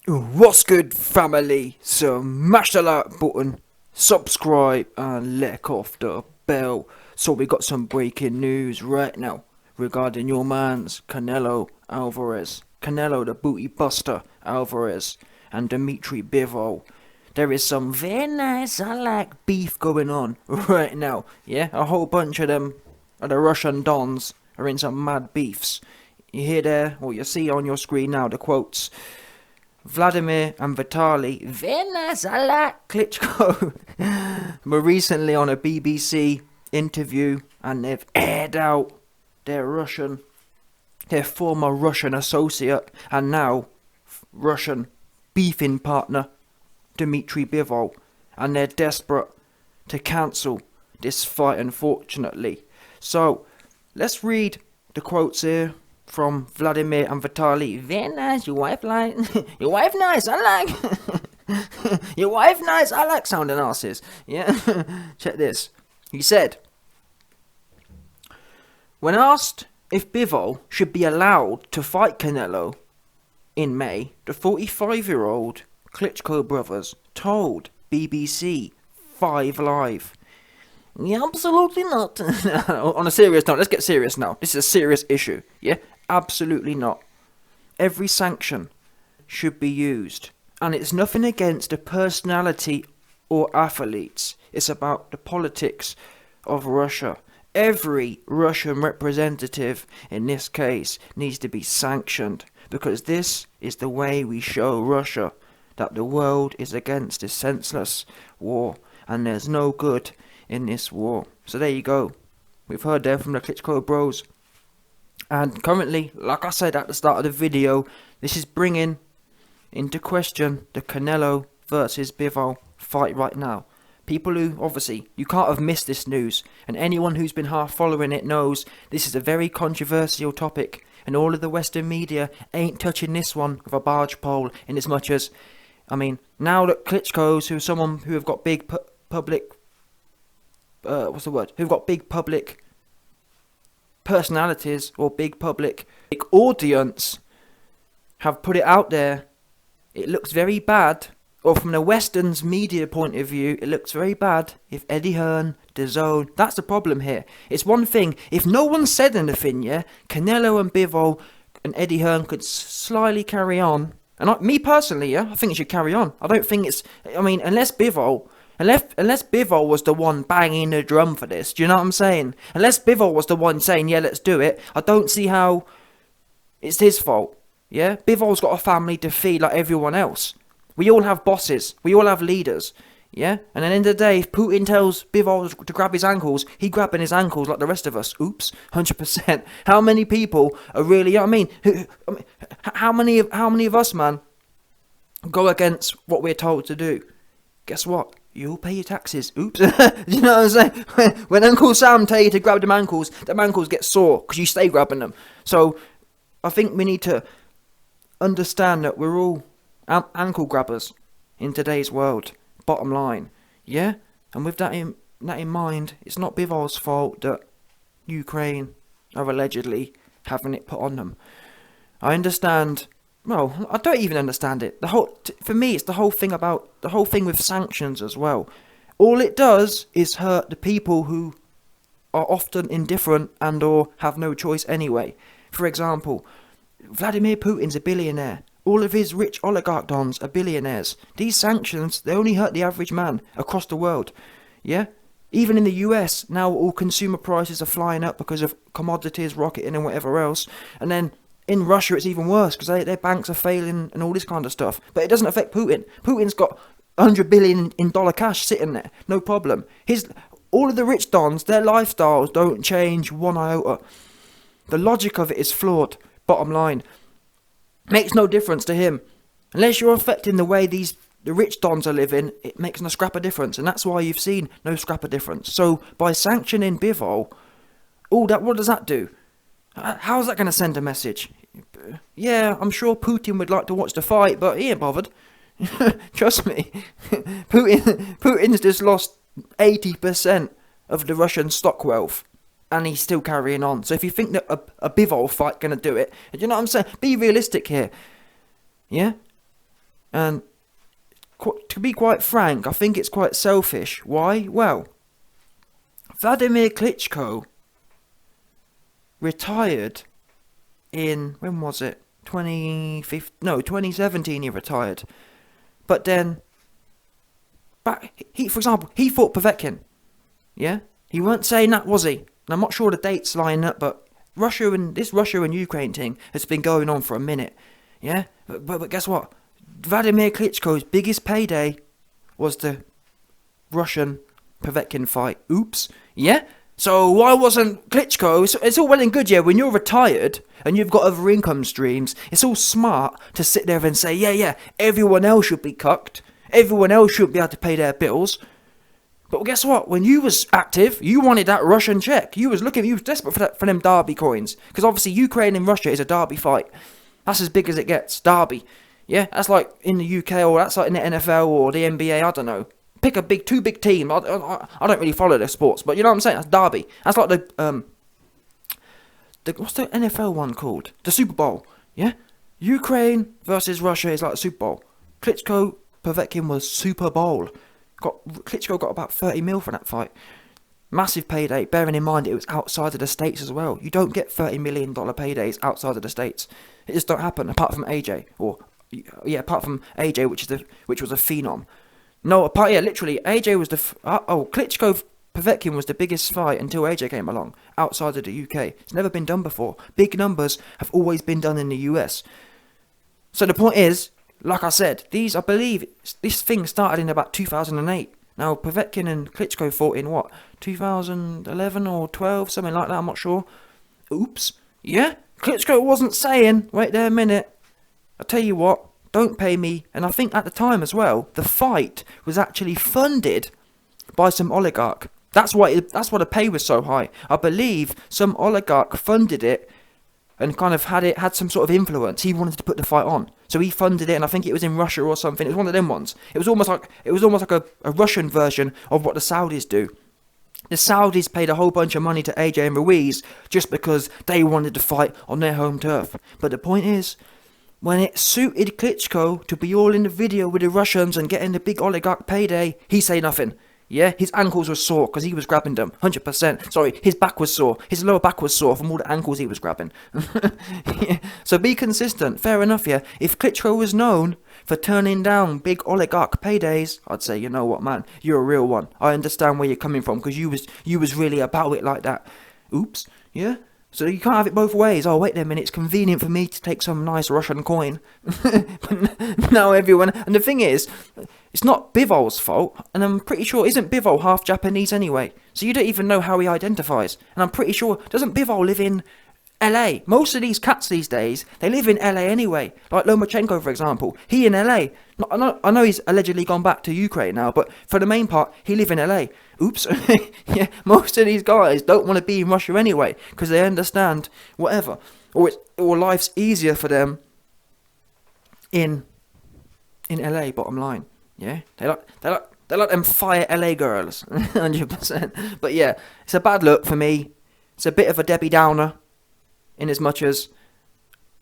What's good, family? So mash the like button, subscribe, and lick off the bell. So we got some breaking news right now regarding your man's Canelo Alvarez. Canelo the booty buster Alvarez and Dimitri Bivol. There is some very nice, I like beef going on right now. Yeah, a whole bunch of them, of the Russian dons, are in some mad beefs. You hear there, or you see on your screen now, the quotes. Vladimir and Vitaly, very nice, I like Klitschko, were recently on a BBC interview and they've aired out their former Russian associate and now Russian beefing partner, Dimitri Bivol, and they're desperate to cancel this fight, unfortunately. So, let's read the quotes here from Vladimir and Vitaly. Very nice, your wife like your wife nice, I like your wife nice, I like sounding asses. Yeah. Check this. He said, when asked if Bivol should be allowed to fight Canelo in May, the 45-year-old Klitschko brothers told BBC 5 Live, yeah, absolutely not. On a serious note, let's get serious now. This is a serious issue, yeah? Absolutely not. Every sanction should be used. And it's nothing against the personality or athletes. It's about the politics of Russia. Every Russian representative, in this case, needs to be sanctioned. Because this is the way we show Russia that the world is against this senseless war. And there's no good in this war. So there you go. We've heard there from the Klitschko bros. And currently, like I said at the start of the video, this is bringing into question the Canelo versus Bivol fight right now. People who, obviously, you can't have missed this news, and anyone who's been half following it knows this is a very controversial topic, and all of the Western media ain't touching this one with a barge pole, in as much as, I mean, now that Klitschko's, who's someone who have got big public, who've got big public personalities or big public audience have put it out there, it looks very bad, or from the Western's media point of view, it looks very bad if Eddie Hearn, DAZN, that's the problem here. It's one thing, if no one said anything, yeah, Canelo and Bivol and Eddie Hearn could slyly carry on, and me personally, yeah, I think it should carry on. I don't think it's, I mean, unless Bivol was the one banging the drum for this, do you know what I'm saying? Unless Bivol was the one saying, yeah, let's do it, I don't see how it's his fault, yeah? Bivol's got a family to feed like everyone else. We all have bosses, we all have leaders, yeah? And at the end of the day, if Putin tells Bivol to grab his ankles, he's grabbing his ankles like the rest of us. Oops, 100%. How many people are really, you know what I mean, how many of us, man, go against what we're told to do? Guess what? You'll pay your taxes. Oops. You know what I'm saying? When Uncle Sam tell you to grab them ankles get sore because you stay grabbing them. So I think we need to understand that we're all ankle grabbers in today's world. Bottom line. Yeah? And with that in mind, it's not Bivol's fault that Ukraine are allegedly having it put on them. I understand. Well, I don't even understand it. For me, it's the whole thing with sanctions as well. All it does is hurt the people who are often indifferent and or have no choice anyway. For example, Vladimir Putin's a billionaire. All of his rich oligarch dons are billionaires. These sanctions, they only hurt the average man across the world. Yeah? Even in the US, now all consumer prices are flying up because of commodities rocketing and whatever else. And then in Russia, it's even worse because their banks are failing and all this kind of stuff. But it doesn't affect Putin. Putin's got $100 billion in dollar cash sitting there. No problem. All of the rich dons, their lifestyles don't change one iota. The logic of it is flawed. Bottom line. Makes no difference to him. Unless you're affecting the way the rich dons are living, it makes no scrap of difference. And that's why you've seen no scrap of difference. So by sanctioning Bivol, what does that do? How's that going to send a message? Yeah, I'm sure Putin would like to watch the fight, but he ain't bothered. Trust me. Putin's just lost 80% of the Russian stock wealth, and he's still carrying on. So if you think that a Bivol fight going to do it, you know what I'm saying? Be realistic here. Yeah? And to be quite frank, I think it's quite selfish. Why? Well, Vladimir Klitschko retired in, when was it? 2017 he retired. But then, for example, he fought Povetkin. Yeah? He weren't saying that, was he? And I'm not sure the dates line up, but Russia and Ukraine thing has been going on for a minute. Yeah? But guess what? Vladimir Klitschko's biggest payday was the Russian Povetkin fight. Oops. Yeah? So why wasn't Klitschko... It's all well and good, yeah, when you're retired and you've got other income streams, it's all smart to sit there and say, yeah, everyone else should be cucked. Everyone else should be able to pay their bills. But guess what? When you was active, you wanted that Russian check. You was desperate for them Derby coins. Because obviously Ukraine and Russia is a Derby fight. That's as big as it gets. Derby. Yeah, that's like in the UK, or that's like in the NFL or the NBA, I don't know. Pick two big team. I don't really follow their sports, but you know what I'm saying? That's Derby. That's like the what's the NFL one called? The Super Bowl. Yeah? Ukraine versus Russia is like the Super Bowl. Klitschko, Povetkin was Super Bowl. Klitschko got about 30 mil for that fight. Massive payday, bearing in mind it was outside of the States as well. You don't get $30 million paydays outside of the States. It just don't happen, apart from AJ, which was a phenom. No, literally, AJ was Klitschko Povetkin was the biggest fight until AJ came along, outside of the UK. It's never been done before. Big numbers have always been done in the US. So the point is, like I said, I believe this thing started in about 2008. Now, Povetkin and Klitschko fought in what, 2011 or 12, something like that, I'm not sure. Oops. Yeah? Klitschko wasn't saying, wait there a minute, I'll tell you what, don't pay me. And I think at the time as well, the fight was actually funded by some oligarch. That's why the pay was so high. I believe some oligarch funded it and kind of had some sort of influence. He wanted to put the fight on, so he funded it, and I think it was in Russia or something. It was one of them ones. It was almost like a Russian version of what the Saudis do. The Saudis paid a whole bunch of money to AJ and Ruiz just because they wanted to fight on their home turf. But the point is, when it suited Klitschko to be all in the video with the Russians and getting the big oligarch payday, he say nothing. Yeah, his ankles were sore because he was grabbing them, 100%. Sorry, his back was sore. His lower back was sore from all the ankles he was grabbing. Yeah. So be consistent, fair enough, yeah. If Klitschko was known for turning down big oligarch paydays, I'd say, you know what, man, you're a real one. I understand where you're coming from because you was really about it like that. Oops, yeah. So you can't have it both ways. Oh, wait a minute, it's convenient for me to take some nice Russian coin. But now everyone... And the thing is, it's not Bivol's fault, and I'm pretty sure, isn't Bivol half Japanese anyway? So you don't even know how he identifies. And I'm pretty sure, doesn't Bivol live in LA? Most of these cats these days, they live in LA anyway. Like Lomachenko, for example. He in LA. I know he's allegedly gone back to Ukraine now, but for the main part, he live in LA. Oops. Yeah, most of these guys don't want to be in Russia anyway, because they understand whatever. Or life's easier for them in LA, bottom line. Yeah, they like them fire LA girls, 100%. But yeah, it's a bad look for me. It's a bit of a Debbie Downer, in as much as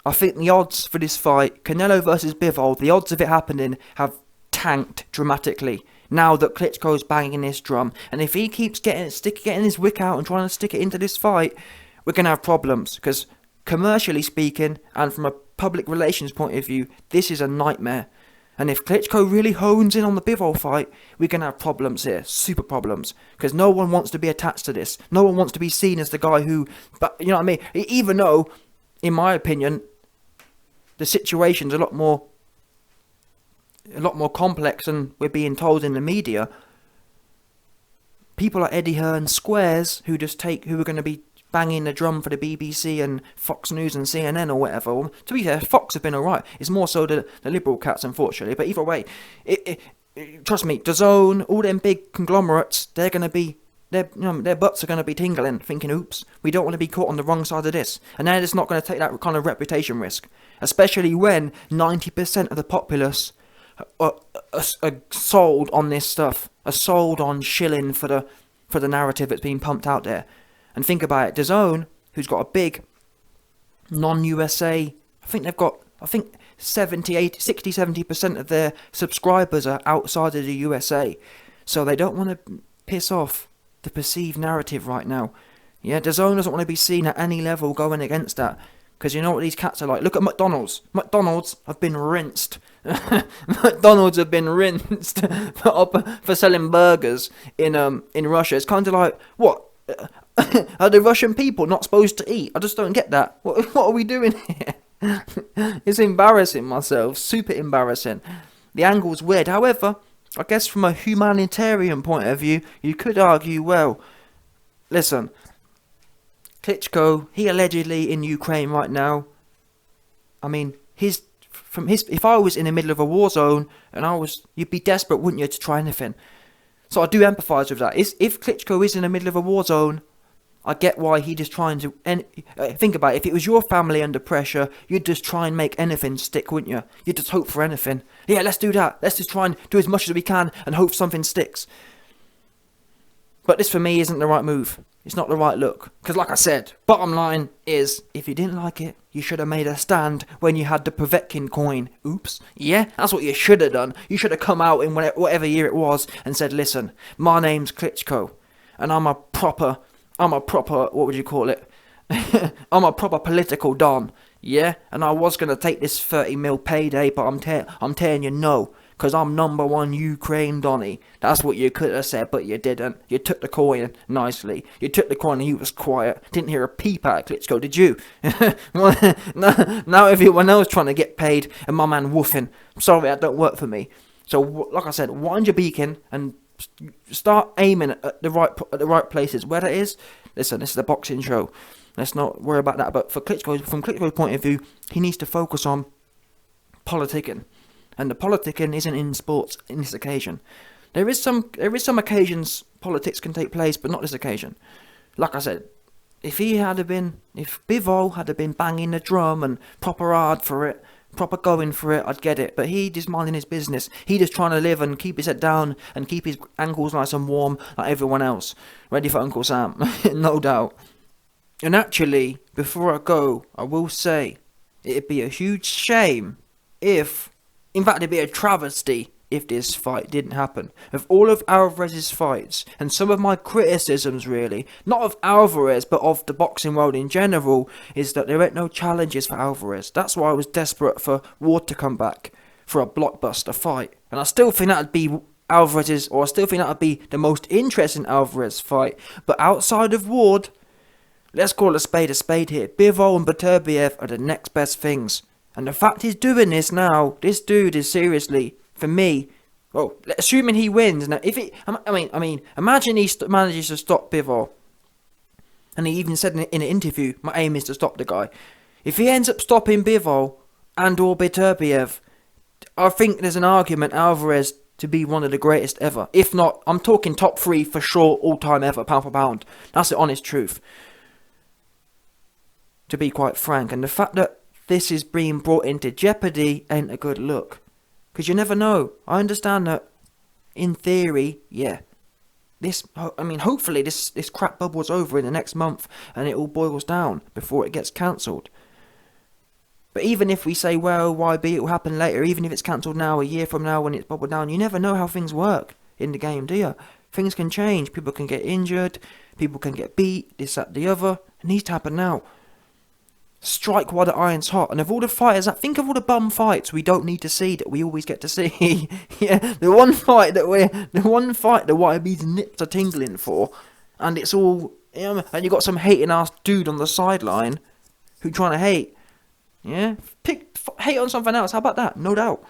I think the odds for this fight, Canelo versus Bivol, the odds of it happening have tanked dramatically now that Klitschko's banging this drum. And if he keeps getting his wick out and trying to stick it into this fight, we're gonna have problems. Because commercially speaking, and from a public relations point of view, this is a nightmare. And if Klitschko really hones in on the Bivol fight, we're going to have problems here. Super problems. Because no one wants to be attached to this. No one wants to be seen as the guy who... But you know what I mean? Even though, in my opinion, the situation's a lot more complex than we're being told in the media. People like Eddie Hearn, squares, who are going to be banging the drum for the BBC and Fox News and CNN or whatever. Well, to be fair, Fox have been alright. It's more so the liberal cats, unfortunately. But either way, trust me, DAZN, all them big conglomerates, their butts are going to be tingling, thinking, oops, we don't want to be caught on the wrong side of this. And they're just not going to take that kind of reputation risk. Especially when 90% of the populace are sold on this stuff, are sold on shilling for the narrative that's being pumped out there. And think about it, DAZN, who's got a big non-USA, I think 60-70% of their subscribers are outside of the USA. So they don't want to piss off the perceived narrative right now. Yeah, DAZN doesn't want to be seen at any level going against that. Because you know what these cats are like. Look at McDonald's. McDonald's have been rinsed. McDonald's have been rinsed for selling burgers in Russia. It's kind of like, what? Are the Russian people not supposed to eat? I just don't get that. What are we doing here? It's embarrassing myself. Super embarrassing. The angle's weird. However, I guess from a humanitarian point of view, you could argue, well, listen, Klitschko, he allegedly in Ukraine right now. I mean, if I was in the middle of a war zone and you'd be desperate, wouldn't you, to try anything? So I do empathise with that. If Klitschko is in the middle of a war zone, I get why he just trying to. Think about it. If it was your family under pressure, you'd just try and make anything stick, wouldn't you? You'd just hope for anything. Yeah, let's do that. Let's just try and do as much as we can and hope something sticks. But this for me isn't the right move. It's not the right look. Because like I said, bottom line is, if you didn't like it, you should have made a stand when you had the Povetkin coin. Oops. Yeah, that's what you should have done. You should have come out in whatever year it was and said, listen, my name's Klitschko. And I'm a proper, what would you call it? I'm a proper political don. Yeah? And I was going to take this 30 mil payday, but I'm telling you no. Because I'm #1 Ukraine Donny. That's what you could have said, but you didn't. You took the coin nicely. You took the coin and you was quiet. Didn't hear a peep out of Klitschko, did you? Now everyone else trying to get paid and my man woofing. Sorry, that don't work for me. So, like I said, wind your beacon and start aiming at the right places. Where that is, listen, this is a boxing show. Let's not worry about that. But from Klitschko's point of view, he needs to focus on politicking. And the politicking isn't in sports in this occasion. There is some occasions politics can take place, but not this occasion. Like I said, if Bivol had been banging the drum and proper hard for it, proper going for it, I'd get it. But he just minding his business. He just trying to live and keep his head down and keep his ankles nice and warm like everyone else. Ready for Uncle Sam, no doubt. And actually, before I go, I will say, it'd be a huge shame if... In fact, it'd be a travesty if this fight didn't happen. Of all of Alvarez's fights, and some of my criticisms really, not of Alvarez, but of the boxing world in general, is that there ain't no challenges for Alvarez. That's why I was desperate for Ward to come back for a blockbuster fight. And I still think that'd be Alvarez's, or I still think that'd be the most interesting Alvarez fight. But outside of Ward, let's call a spade here. Bivol and Beterbiev are the next best things. And the fact he's doing this now, this dude is seriously, for me, well, assuming he wins. Now, imagine he manages to stop Bivol. And he even said in an interview, my aim is to stop the guy. If he ends up stopping Bivol and or Beterbiev, I think there's an argument Alvarez to be one of the greatest ever. If not, I'm talking top 3 for sure, all time ever, pound for pound. That's the honest truth. To be quite frank. And the fact that this is being brought into jeopardy ain't a good look. Because you never know. I understand that, in theory, yeah. Hopefully this crap bubble's over in the next month and it all boils down before it gets cancelled. But even if we say, well, why be, it will happen later, even if it's cancelled now, a year from now when it's bubbled down, you never know how things work in the game, do you? Things can change. People can get injured. People can get beat. This, that, the other. It needs to happen now. Strike while the iron's hot. And of all the fighters, think of all the bum fights we don't need to see that we always get to see. Yeah, the one fight that YB's nips are tingling for, and it's all, and you got some hating ass dude on the sideline who trying to hate. Yeah, hate on something else. How about that? No doubt.